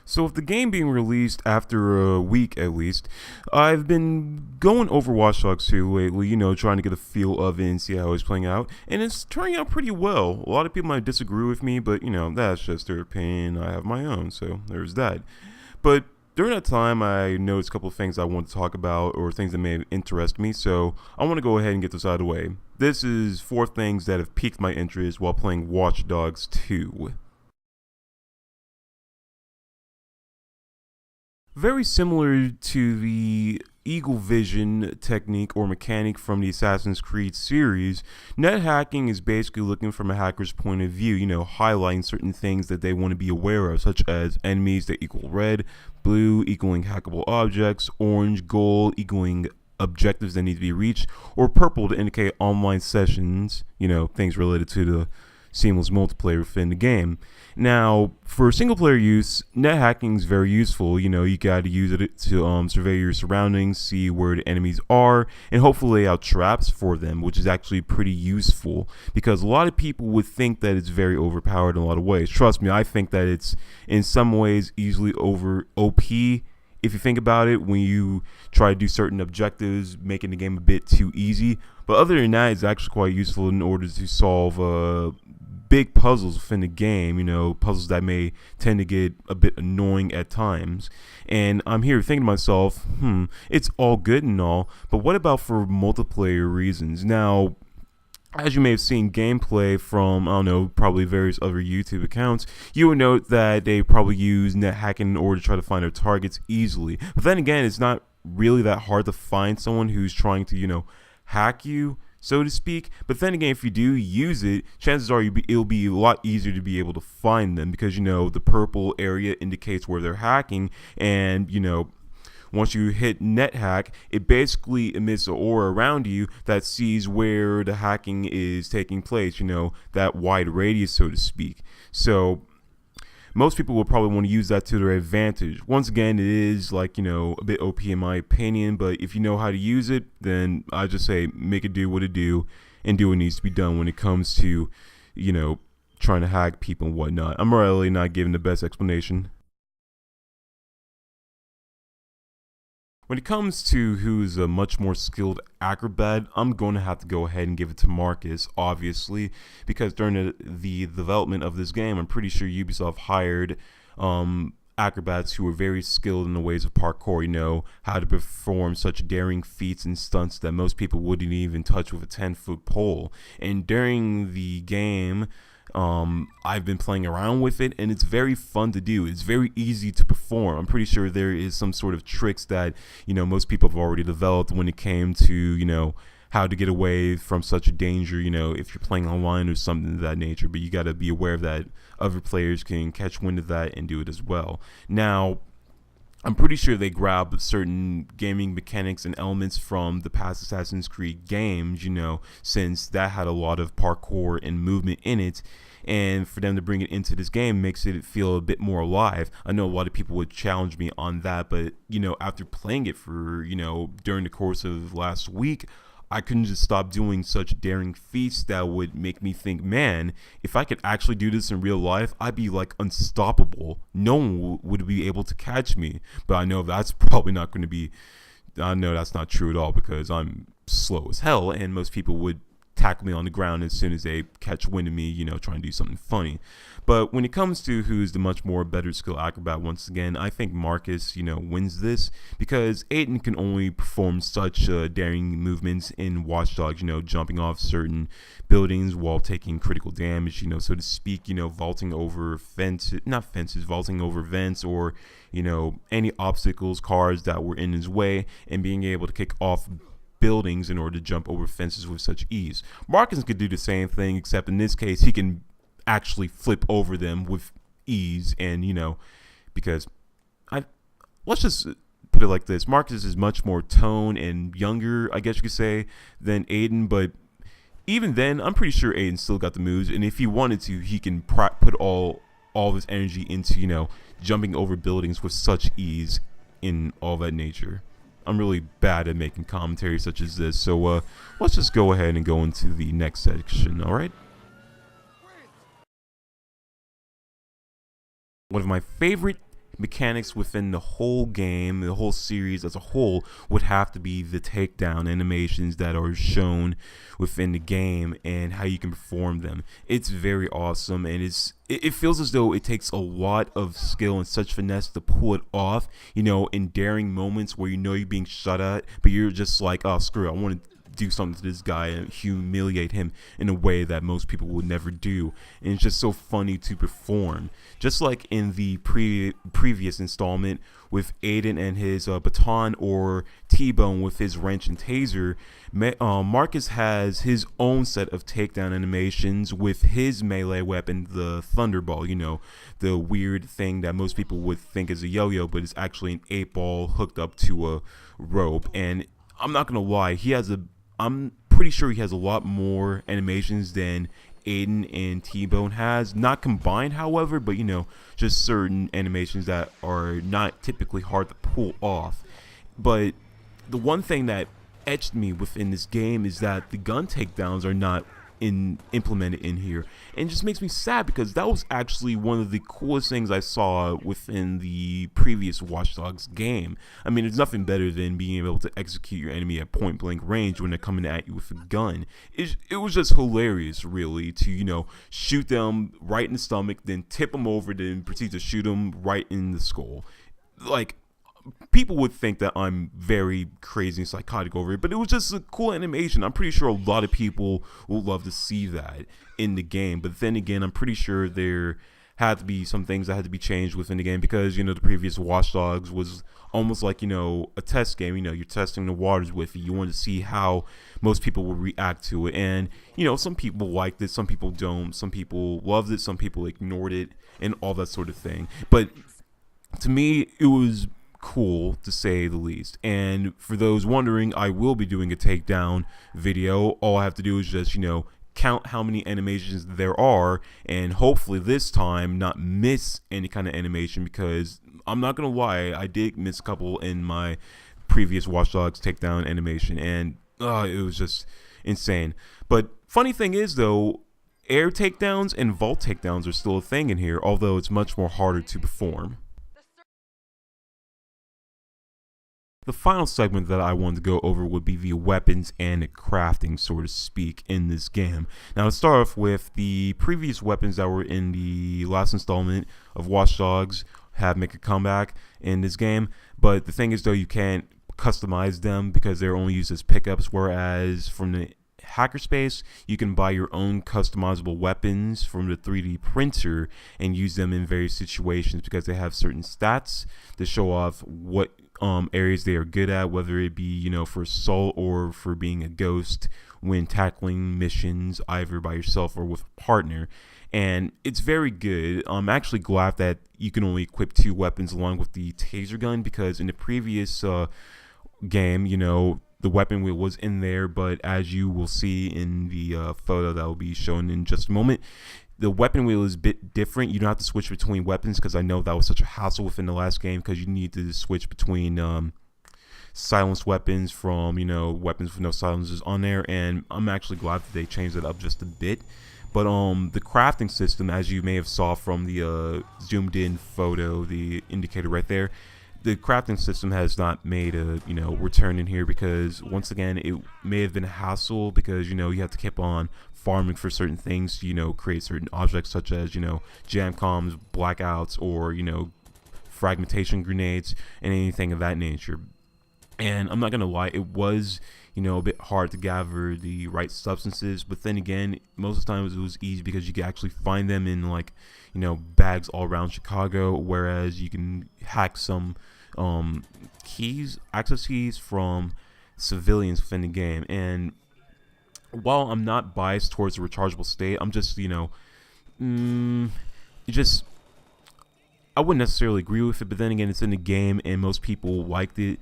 So with the game being released after a week at least, I've been going over Watch Dogs 2 lately, trying to get a feel of it and see how it's playing out. And it's turning out pretty well. A lot of people might disagree with me, but that's just their opinion. I have my own, so there's that. But during that time, I noticed a couple of things I want to talk about or things that may interest me, so I want to go ahead and get this out of the way. This is 4 things that have piqued my interest while playing Watch Dogs 2. Very similar to the Eagle Vision technique or mechanic from the Assassin's Creed series, net hacking is basically looking from a hacker's point of view, highlighting certain things that they want to be aware of, such as enemies that equal red, blue equaling hackable objects, orange, gold equaling objectives that need to be reached, or purple to indicate online sessions, things related to the seamless multiplayer within the game. Now, for single player use, net hacking is very useful. You got to use it to survey your surroundings, see where the enemies are, and hopefully lay out traps for them, which is actually pretty useful because a lot of people would think that it's very overpowered in a lot of ways. Trust me, I think that it's in some ways easily over OP. If you think about it, when you try to do certain objectives, making the game a bit too easy. But other than that, it's actually quite useful in order to solve big puzzles within the game, puzzles that may tend to get a bit annoying at times. And I'm here thinking to myself, it's all good and all, but what about for multiplayer reasons? Now, as you may have seen gameplay from, probably various other YouTube accounts, you would note that they probably use net hacking in order to try to find their targets easily. But then again, it's not really that hard to find someone who's trying to, hack you, so to speak. But then again, if you do use it, chances are it'll be a lot easier to be able to find them because, the purple area indicates where they're hacking. And, once you hit net hack, it basically emits an aura around you that sees where the hacking is taking place, that wide radius, so to speak. So most people will probably want to use that to their advantage. Once again, it is a bit OP in my opinion, but if you know how to use it, then I just say make it do what it do and do what needs to be done when it comes to, trying to hack people and whatnot. I'm really not giving the best explanation. When it comes to who's a much more skilled acrobat, I'm going to have to go ahead and give it to Marcus, obviously, because during the development of this game, I'm pretty sure Ubisoft hired acrobats who were very skilled in the ways of parkour, how to perform such daring feats and stunts that most people wouldn't even touch with a 10-foot pole. And during the game, I've been playing around with it and it's very fun to do. It's very easy to perform. I'm pretty sure there is some sort of tricks that most people have already developed when it came to how to get away from such a danger, if you're playing online or something of that nature. But you got to be aware that other players can catch wind of that and do it as well. Now, I'm pretty sure they grab certain gaming mechanics and elements from the past Assassin's Creed games, since that had a lot of parkour and movement in it. And for them to bring it into this game makes it feel a bit more alive. I know a lot of people would challenge me on that, but, after playing it for, during the course of last week, I couldn't just stop doing such daring feats that would make me think, man, if I could actually do this in real life, I'd be unstoppable. No one would be able to catch me. But I know that's probably not going to be, I know that's not true at all because I'm slow as hell and most people would tackle me on the ground as soon as they catch wind of me, trying to do something funny. But when it comes to who's the much more better skill acrobat, once again, I think Marcus, wins this because Aiden can only perform such daring movements in Watch Dogs, jumping off certain buildings while taking critical damage, so to speak, vaulting over vaulting over vents or, any obstacles, cars that were in his way and being able to kick off buildings in order to jump over fences with such ease. Marcus could do the same thing, except in this case, he can actually flip over them with ease. And, because let's just put it like this. Marcus is much more toned and younger, I guess you could say, than Aiden. But even then, I'm pretty sure Aiden still got the moves. And if he wanted to, he can put all of his energy into, jumping over buildings with such ease in all that nature. I'm really bad at making commentary such as this, so let's just go ahead and go into the next section, alright? One of my favorite mechanics within the whole game, the whole series as a whole, would have to be the takedown animations that are shown within the game and how you can perform them. It's very awesome, and it feels as though it takes a lot of skill and such finesse to pull it off, in daring moments where you're being shot at, but you're just like, oh, screw it, I want to do something to this guy and humiliate him in a way that most people would never do. And it's just so funny to perform. Just like in the previous installment with Aiden and his baton, or T-Bone with his wrench and taser, Marcus has his own set of takedown animations with his melee weapon, the Thunderball, the weird thing that most people would think is a yo-yo, but it's actually an 8-ball hooked up to a rope. And I'm not gonna lie, I'm pretty sure he has a lot more animations than Aiden and T-Bone has. Not combined, however, but just certain animations that are not typically hard to pull off. But the one thing that etched me within this game is that the gun takedowns are not implemented in here, and it just makes me sad because that was actually one of the coolest things I saw within the previous Watch Dogs game. I mean, there's nothing better than being able to execute your enemy at point blank range when they're coming at you with a gun. It was just hilarious, really, to shoot them right in the stomach, then tip them over, then proceed to shoot them right in the skull. Like, people would think that I'm very crazy and psychotic over it, but it was just a cool animation. I'm pretty sure a lot of people would love to see that in the game. But then again, I'm pretty sure there had to be some things that had to be changed within the game because, the previous Watch Dogs was almost like, a test game. You're testing the waters with it. You want to see how most people will react to it. And, some people liked it, some people don't. Some people loved it, some people ignored it, and all that sort of thing. But to me, it was cool, to say the least. And for those wondering, I will be doing a takedown video. All I have to do is just count how many animations there are, and hopefully this time not miss any kind of animation, because I'm not gonna lie, I did miss a couple in my previous Watch Dogs takedown animation, and it was just insane. But funny thing is, though, air takedowns and vault takedowns are still a thing in here, although it's much more harder to perform. The final segment that I wanted to go over would be the weapons and crafting, so to speak, in this game. Now, to start off with, the previous weapons that were in the last installment of Watch Dogs have make a comeback in this game, but the thing is, though, you can't customize them because they're only used as pickups, whereas from the hackerspace, you can buy your own customizable weapons from the 3D printer and use them in various situations because they have certain stats to show off what areas they are good at, whether it be for assault or for being a ghost when tackling missions either by yourself or with a partner. And it's very good. I'm actually glad that you can only equip 2 weapons along with the taser gun, because in the previous game, the weapon wheel was in there, but as you will see in the photo that will be shown in just a moment, the weapon wheel is a bit different. You don't have to switch between weapons, because I know that was such a hassle within the last game, because you need to switch between silenced weapons from weapons with no silencers on there. And I'm actually glad that they changed it up just a bit. But the crafting system, as you may have saw from the zoomed in photo, the indicator right there, the crafting system has not made a return in here, because once again it may have been a hassle, because you have to keep on farming for certain things to create certain objects, such as jam coms, blackouts, or fragmentation grenades and anything of that nature. And I'm not gonna lie, it was a bit hard to gather the right substances, but then again, most of the times it was easy because you could actually find them in bags all around Chicago, whereas you can hack some access keys from civilians within the game. And while I'm not biased towards the rechargeable state, I'm just I wouldn't necessarily agree with it, but then again, it's in the game and most people liked it,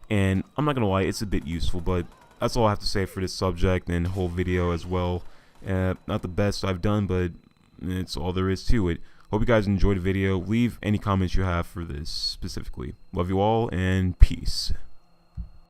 and I'm not gonna lie, it's a bit useful. But that's all I have to say for this subject and whole video as well. Not the best I've done, but it's all there is to it. Hope you guys enjoyed the video. Leave any comments you have for this specifically. Love you all, and peace.